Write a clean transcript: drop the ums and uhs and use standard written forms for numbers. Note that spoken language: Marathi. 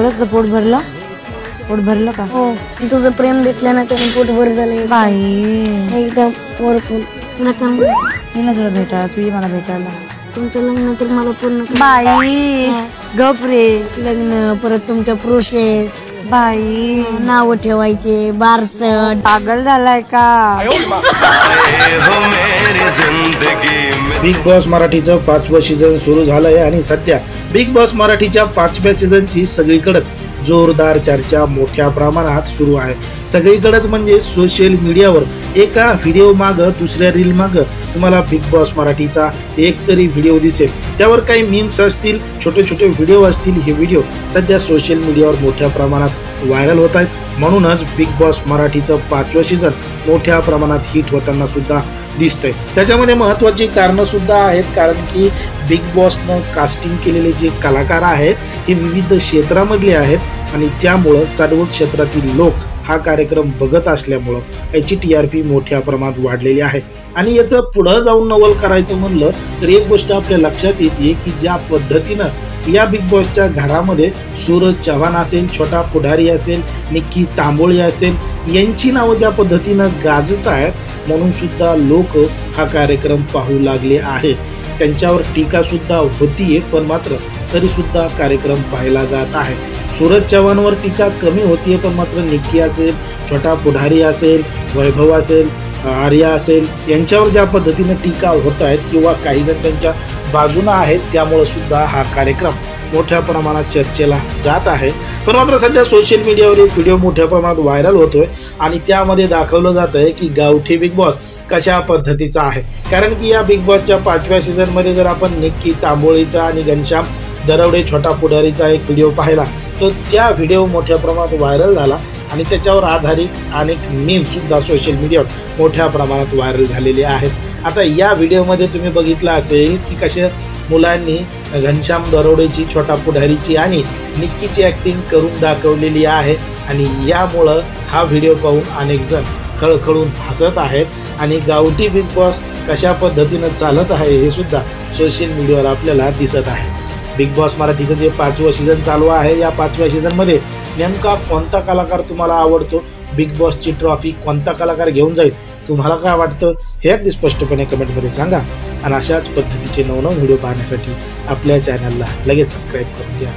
जेवलास तर पोट भरलं का? हो, तुझं प्रेम भेटलं ना त्याने पोट भर झाले बाई एकदम वरफुल. तुला काम ये ना तुला भेटायला, तू ये मला भेटायला. तुमच्या लग्नातील मला पूर्ण बाई गप रे. लग्न परत तुमच्या प्रोसेस बाई नाव ठेवायचे बारसट. पागल झालाय का? बिग बॉस मराठीचं 5वं सीझन सुरू झालंय आणि सध्या बिग बॉस मराठीच्या 5व्या सीझनची सगळीकडेच जोरदार चर्चा मोठ्या प्रमाणात सुरू आहे. सगळीकडेच म्हणजे सोशल मीडियावर एका व्हिडिओ माग दुसऱ्या रील माग तुम्हाला बिग बॉस मराठीचा एक तरी व्हिडिओ दिसेल. त्यावर काही मीम्स असतील, छोटे छोटे व्हिडिओ असतील. हे व्हिडिओ सध्या सोशल मीडियावर मोठ्या प्रमाणात व्हायरल होत आहेत. म्हणूनच बिग बॉस मराठीचं 5वं सीझन मोठ्या प्रमाणात हिट होताना सुद्धा दिसतंय. त्याच्यामध्ये महत्त्वाची कारणं सुद्धा आहेत, कारण की बिग बॉसनं कास्टिंग केलेले जे कलाकार आहेत ते विविध क्षेत्रामधले आहेत आणि त्यामुळं सर्वच क्षेत्रातील लोक हा कार्यक्रम बघत असल्यामुळं याची TRP मोठ्या प्रमाणात वाढलेली आहे. आणि याचं पुढं जाऊन नवल करायचं म्हणलं तर एक गोष्ट आपल्या लक्षात येते की ज्या पद्धतीनं या बिग बॉसच्या घरामध्ये सूरज चव्हाण असेल, छोटा पुढारी असेल, निक्की तांबोळी असेल, यांची नावं ज्या पद्धतीनं गाजत आहेत, म्हणून सुद्धा लोक हा कार्यक्रम पाहू लागले आहेत. त्यांच्यावर टीका सुद्धा होतीये, पण मात्र तरी सुद्धा कार्यक्रम पाहायला जात आहे. सूरज चव्हाणवर टीका कमी होतीये, पण मात्र निक्की असेल, छोटा पुढारी असेल, वैभव असेल, आर्या असेल, यांच्यावर ज्या पद्धतीने टीका होत आहेत किंवा काही जण त्यांच्या बाजूला आहेत, त्यामुळे सुद्धा हा कार्यक्रम मोठ्या प्रमाणात चर्चेला जात आहे. पण मात्र सध्या सोशल मीडियावर एक व्हिडिओ मोठ्या प्रमाणात व्हायरल होतोय आणि त्यामध्ये दाखवलं जात आहे की गावठी बिग बॉस कशा पद्धतीचा आहे. कारण की या बिग बॉसच्या 5व्या सीझनमध्ये जर आपण निक्की तांबोळीचा आणि घनश्याम दरवडे छोटा पुढारीचा एक व्हिडिओ पाहिला तर त्या व्हिडिओ मोठ्या प्रमाणात व्हायरल झाला आणि त्याच्यावर आधारित अनेक मीम सुद्धा सोशल मीडियावर मोठ्या प्रमाणात व्हायरल झालेले आहेत. आता या व्हिडिओमध्ये तुम्ही बघितलं असेल की कशा मुलांनी घनश्याम दरोडेची, छोटा पुढारीची आणि निक्कीची ॲक्टिंग करून दाखवलेली आहे आणि यामुळं हा व्हिडिओ पाहून अनेक जण खळखळून हसत आहेत आणि गावठी बिग बॉस कशा पद्धतीनं चालत आहे हे सुद्धा सोशल मीडियावर आपल्याला दिसत आहे. बिग बॉस मराठीचं जे 5वं सीझन चालू आहे, या 5व्या सीझनमध्ये नेमका कोणता कलाकार तुम्हाला आवडतो, बिग बॉसची ट्रॉफी कोणता कलाकार घेऊन जाईल, तुम्हाला काय वाटतं हे अगदी स्पष्टपणे कमेंटमध्ये सांगा. आणि अशाच पद्धतीचे नवनवीन व्हिडिओ पाहण्यासाठी आपल्या चॅनलला लगेच सबस्क्राईब करून घ्या.